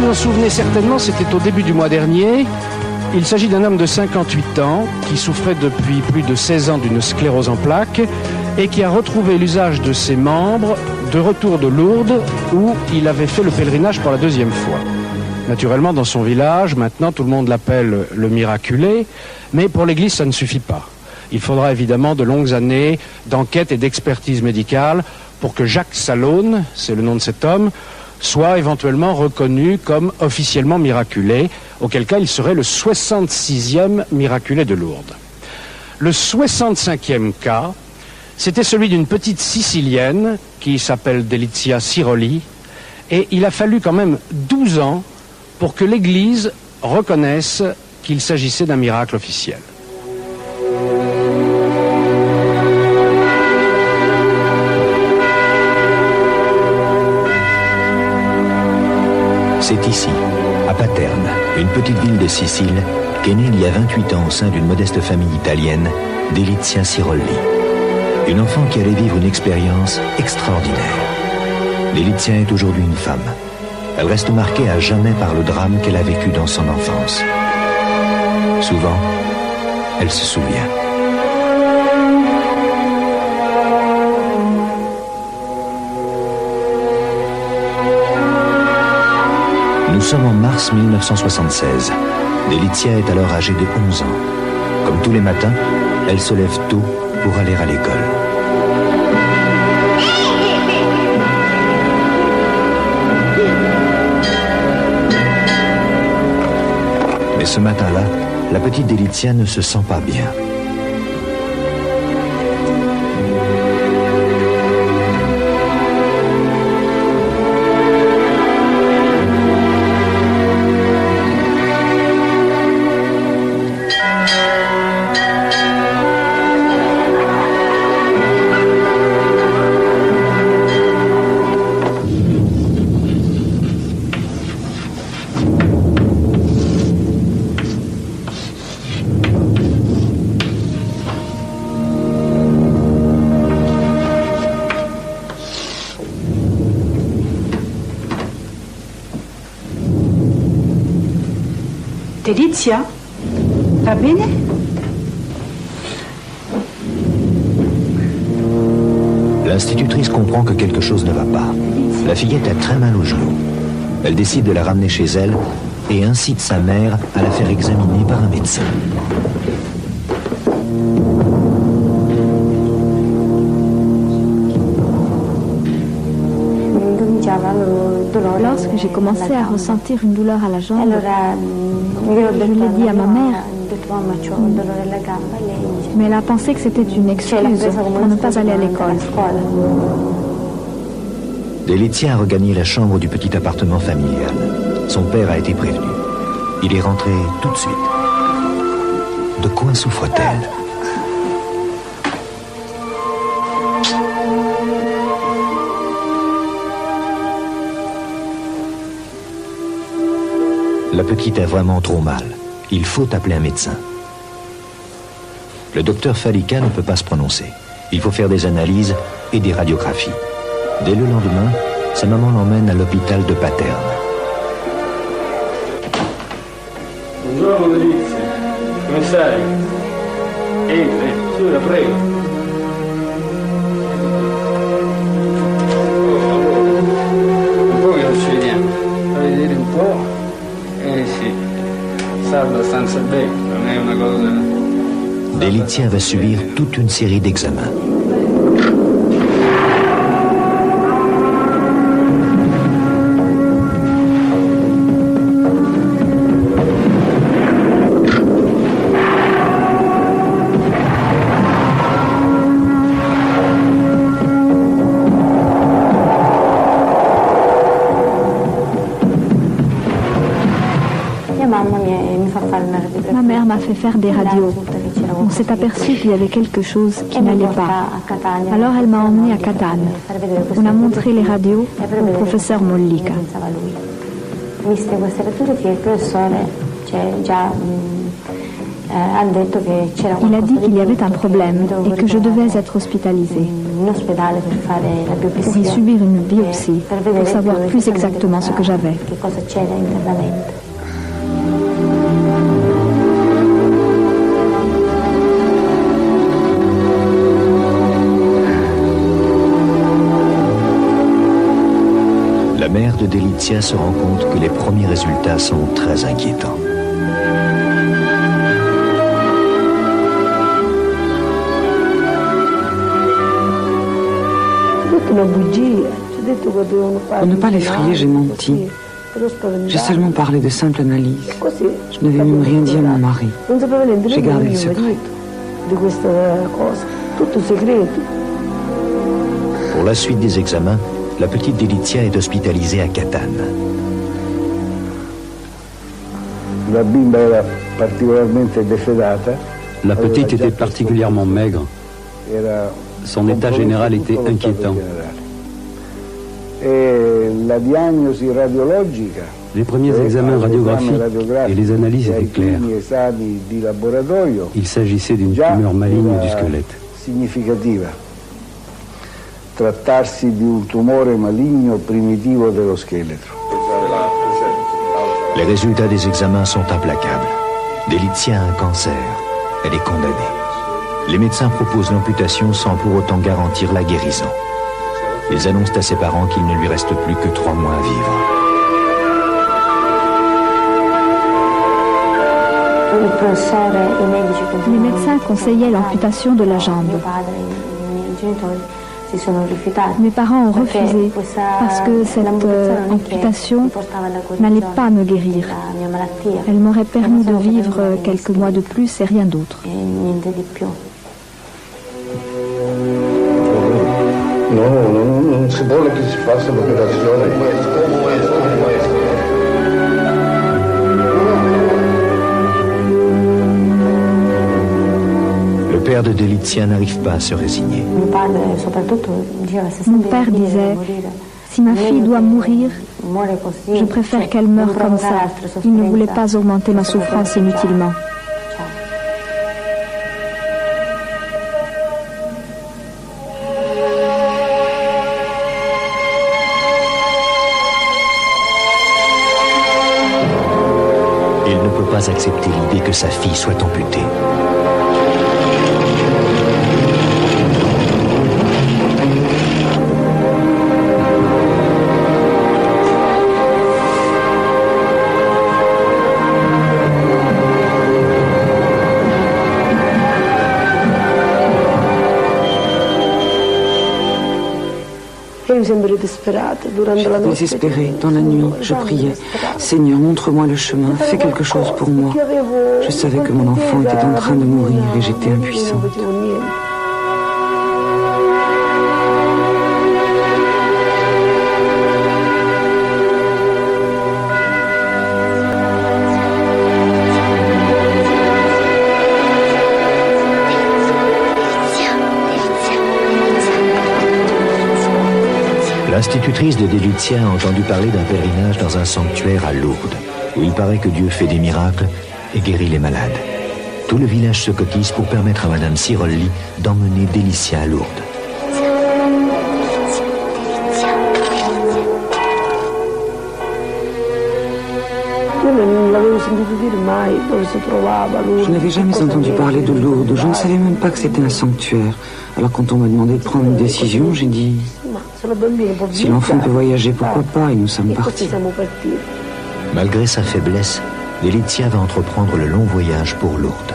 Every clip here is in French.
vous en souvenez certainement, c'était au début du mois dernier. Il s'agit d'un homme de 58 ans qui souffrait depuis plus de 16 ans d'une sclérose en plaques et qui a retrouvé l'usage de ses membres de retour de Lourdes où il avait fait le pèlerinage pour la deuxième fois. Naturellement, dans son village, maintenant, tout le monde l'appelle le miraculé, mais pour l'Église, ça ne suffit pas. Il faudra évidemment de longues années d'enquête et d'expertise médicale pour que Jacques Salone, c'est le nom de cet homme, soit éventuellement reconnu comme officiellement miraculé, auquel cas il serait le 66e miraculé de Lourdes. Le 65e cas, c'était celui d'une petite Sicilienne qui s'appelle Delizia Siroli, et il a fallu quand même 12 ans pour que l'Église reconnaisse qu'il s'agissait d'un miracle officiel. C'est ici, à Paterne, une petite ville de Sicile, qu'est née il y a 28 ans au sein d'une modeste famille italienne, Delizia Siroli. Une enfant qui allait vivre une expérience extraordinaire. Delizia est aujourd'hui une femme. Elle reste marquée à jamais par le drame qu'elle a vécu dans son enfance. Souvent, elle se souvient. Nous sommes en mars 1976. Delizia est alors âgée de 11 ans. Comme tous les matins, elle se lève tôt pour aller à l'école. Mais ce matin-là, la petite Delizia ne se sent pas bien. Delizia, va bene? L'institutrice comprend que quelque chose ne va pas. La fillette a très mal au genou. Elle décide de la ramener chez elle et incite sa mère à la faire examiner par un médecin. Lorsque j'ai commencé à ressentir une douleur à la jambe, je l'ai dit à ma mère, mais elle a pensé que c'était une excuse pour ne pas aller à l'école. Delizia a regagné la chambre du petit appartement familial. Son père a été prévenu. Il est rentré tout de suite. De quoi souffre-t-elle ? La petite a vraiment trop mal. Il faut appeler un médecin. Le docteur Fallica ne peut pas se prononcer. Il faut faire des analyses et des radiographies. Dès le lendemain, sa maman l'emmène à l'hôpital de Paterne. Buongiorno Delizia, come stai? Entra, su, la prego. Un po' che non ci vediamo, fai vedere un po'. Sì, sta abbastanza bene, non è una cosa... Delizia va subir toute une série d'examens. Ma mère m'a fait faire des radios. On s'est aperçu qu'il y avait quelque chose qui n'allait pas. Alors elle m'a emmenée à Catane. On a montré les radios au professeur Mollica. Il a dit qu'il y avait un problème et que je devais être hospitalisée pour y subir une biopsie, pour savoir plus exactement ce que j'avais. La mère de Delizia se rend compte que les premiers résultats sont très inquiétants. Pour ne pas l'effrayer, j'ai menti. J'ai seulement parlé de simple analyse. Je n'avais même rien dit à mon mari. J'ai gardé le secret. Pour la suite des examens, la petite Delizia est hospitalisée à Catane. La petite était particulièrement maigre. Son état général était inquiétant. Les premiers examens radiographiques et les analyses étaient claires. Il s'agissait d'une tumeur maligne du squelette. Trattarsi di un tumore maligno primitivo dello scheletro. Les résultats des examens sont implacables. Delizia a un cancer. Elle est condamnée. Les médecins proposent l'amputation sans pour autant garantir la guérison. Ils annoncent à ses parents qu'il ne lui reste plus que 3 mois à vivre. Les médecins conseillaient l'amputation de la jambe. Mes parents ont refusé parce que cette amputation n'allait pas me guérir. Elle m'aurait permis de vivre quelques mois de plus et rien d'autre. Non si vuole che si faccia l'operazione. Le père de Delizia n'arrive pas à se résigner. Mon père disait, si ma fille doit mourir, je préfère qu'elle meure comme ça. Il ne voulait pas augmenter ma souffrance inutilement. Il ne peut pas accepter l'idée que sa fille soit amputée. Désespérée, dans la nuit, je priais. Seigneur, montre-moi le chemin, fais quelque chose pour moi. Je savais que mon enfant était en train de mourir et j'étais impuissante. L'institutrice de Delizia a entendu parler d'un pèlerinage dans un sanctuaire à Lourdes, où il paraît que Dieu fait des miracles et guérit les malades. Tout le village se cotise pour permettre à Madame Cirolli d'emmener Delizia à Lourdes. Je n'avais jamais entendu parler de Lourdes. Je ne savais même pas que c'était un sanctuaire. Alors quand on m'a demandé de prendre une décision, j'ai dit... Si l'enfant peut voyager, pourquoi pas? Et nous sommes partis. Malgré sa faiblesse, Delizia va entreprendre le long voyage pour Lourdes.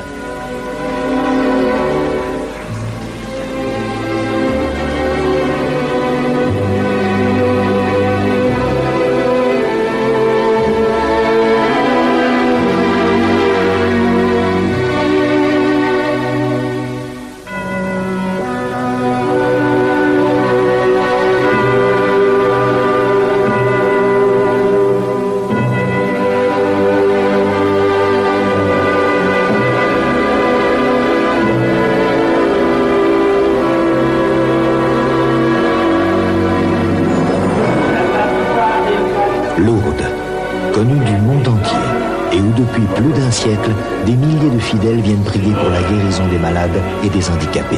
depuis plus d'un siècle, des milliers de fidèles viennent prier pour la guérison des malades et des handicapés.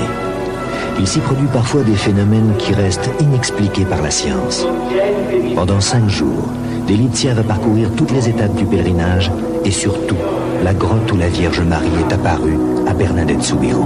Il s'y produit parfois des phénomènes qui restent inexpliqués par la science. Pendant 5 jours, Delizia va parcourir toutes les étapes du pèlerinage et surtout la grotte où la Vierge Marie est apparue à Bernadette Soubirous.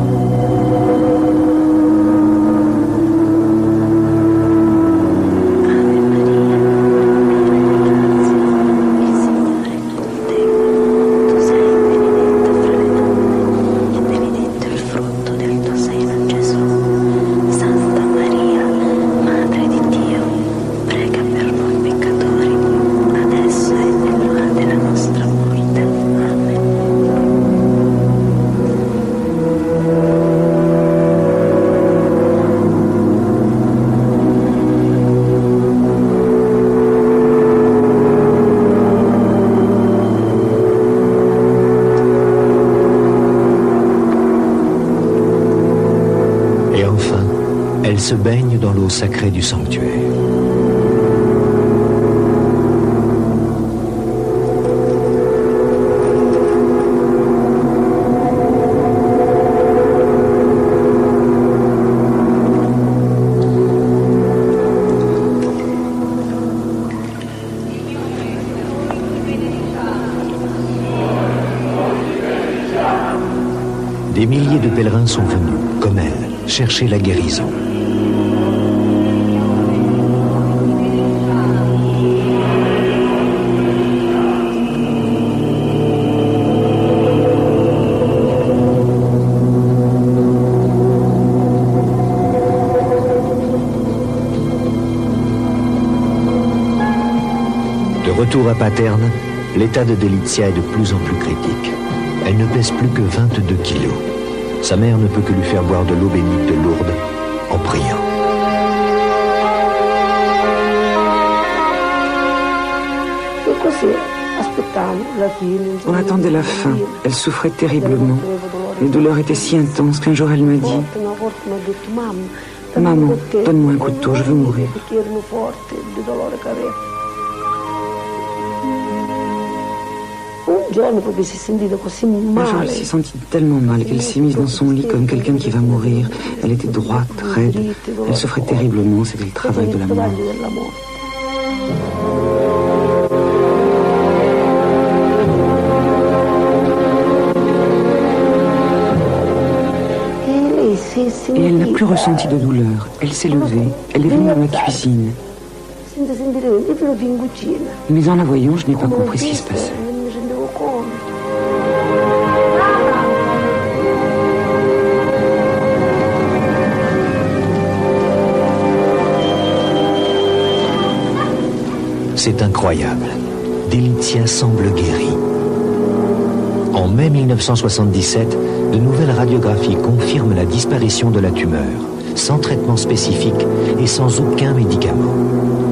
Elle se baigne dans l'eau sacrée du sanctuaire. Des milliers de pèlerins sont venus, comme elle, chercher la guérison. De retour à Paterne, l'état de Delizia est de plus en plus critique. Elle ne pèse plus que 22 kilos. Sa mère ne peut que lui faire boire de l'eau bénite de Lourdes en priant. On attendait la fin. Elle souffrait terriblement. Les douleurs étaient si intenses qu'un jour elle m'a dit « Maman, donne-moi un couteau, je veux mourir. » Un jour, elle s'est sentie tellement mal qu'elle s'est mise dans son lit comme quelqu'un qui va mourir. Elle était droite, raide. Elle souffrait terriblement. C'était le travail de la mort. Et elle n'a plus ressenti de douleur. Elle s'est levée. Elle est venue dans la cuisine. Mais en la voyant, je n'ai pas compris ce qui se passait. C'est incroyable. Delizia semble guérie. En mai 1977, de nouvelles radiographies confirment la disparition de la tumeur, sans traitement spécifique et sans aucun médicament.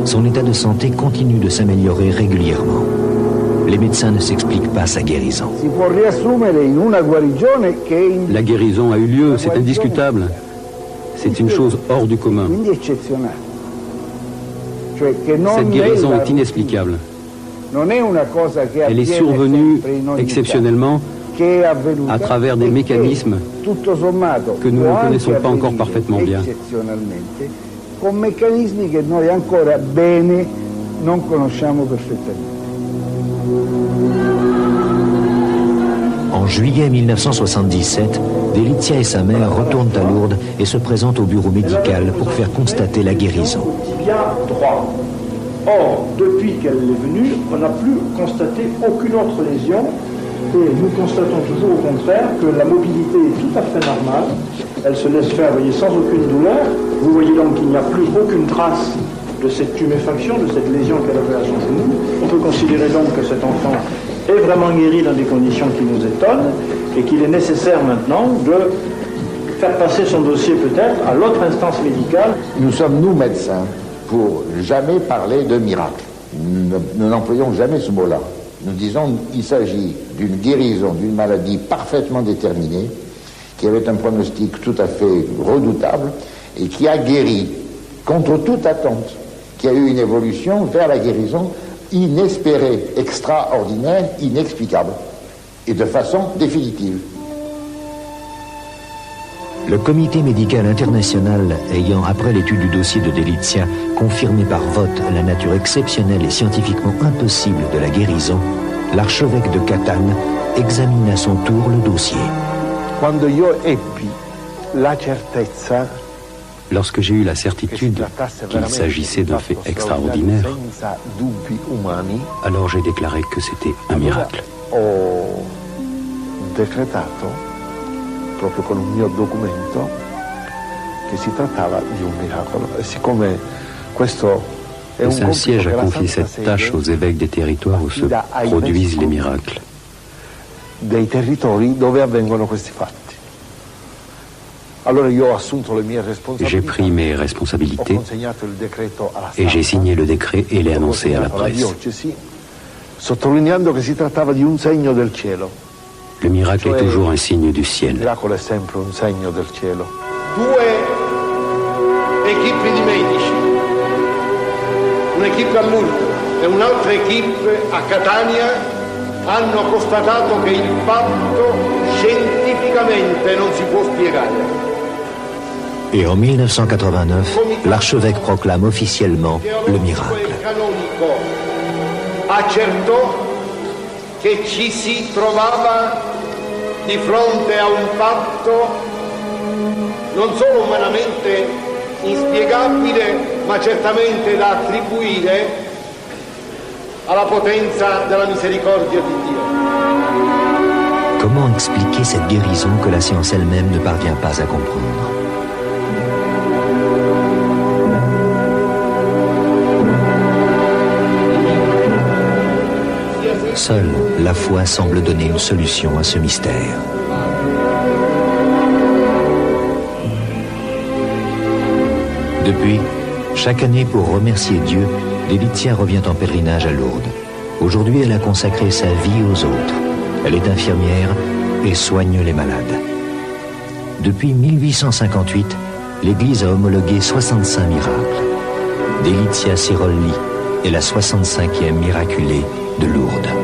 Son état de santé continue de s'améliorer régulièrement. Les médecins ne s'expliquent pas sa guérison. La guérison a eu lieu, c'est indiscutable. C'est une chose hors du commun. Cette guérison est inexplicable. Elle est survenue exceptionnellement à travers des mécanismes que nous ne connaissons pas encore parfaitement bien. En juillet 1977, Delizia et sa mère retournent à Lourdes et se présentent au bureau médical pour faire constater la guérison. Or, depuis qu'elle est venue, on n'a plus constaté aucune autre lésion et nous constatons toujours au contraire que la mobilité est tout à fait normale. Elle se laisse faire, vous voyez, sans aucune douleur. Vous voyez donc qu'il n'y a plus aucune trace de cette tuméfaction, de cette lésion qu'elle avait à son genou. On peut considérer donc que cet enfant est vraiment guéri dans des conditions qui nous étonnent et qu'il est nécessaire maintenant de faire passer son dossier peut-être à l'autre instance médicale. Nous sommes, nous, médecins, pour jamais parler de miracle. Nous n'employons jamais ce mot-là. Nous disons qu'il s'agit d'une guérison d'une maladie parfaitement déterminée, qui avait un pronostic tout à fait redoutable et qui a guéri contre toute attente, qui a eu une évolution vers la guérison inespérée, extraordinaire, inexplicable. et de façon définitive. Le comité médical international ayant, après l'étude du dossier de Delizia, confirmé par vote la nature exceptionnelle et scientifiquement impossible de la guérison, l'archevêque de Catane examine à son tour le dossier. Lorsque j'ai eu la certitude qu'il s'agissait d'un fait extraordinaire, alors j'ai déclaré que c'était un miracle. Proprio con un mio documento che si trattava di un miracolo. E siccome questo è Le un Saint-Siège a confié cette tâche aux évêques des territoires où se produisent les miracles. Dei territori dove avvengono questi fatti. Allora io ho assunto le mie responsabilità. J'ai pris mes responsabilités et j'ai signé le décret et l'ai annoncé à la presse. Sottolineando che si trattava di un segno del cielo. Le miracle est toujours un signe du ciel. Il miracolo è sempre un segno del cielo. Due equipe di medici, un'equipe a Lourdes e un'altra equipe a Catania hanno constatato che il fatto scientificamente non si può spiegare. Et en 1989, l'archevêque proclame officiellement le miracle. Canonico accertò che ci si trovava di fronte a un fatto non solo umanamente inspiegabile, ma certamente da attribuire alla potenza della misericordia di Dio. Comment expliquer cette guérison que la science elle-même ne parvient pas à comprendre? Seule la foi semble donner une solution à ce mystère. Depuis, chaque année, pour remercier Dieu, Delizia revient en pèlerinage à Lourdes. Aujourd'hui, elle a consacré sa vie aux autres. Elle est infirmière et soigne les malades. Depuis 1858, l'Église a homologué 65 miracles. Delizia Sirolli est la 65e miraculée de Lourdes.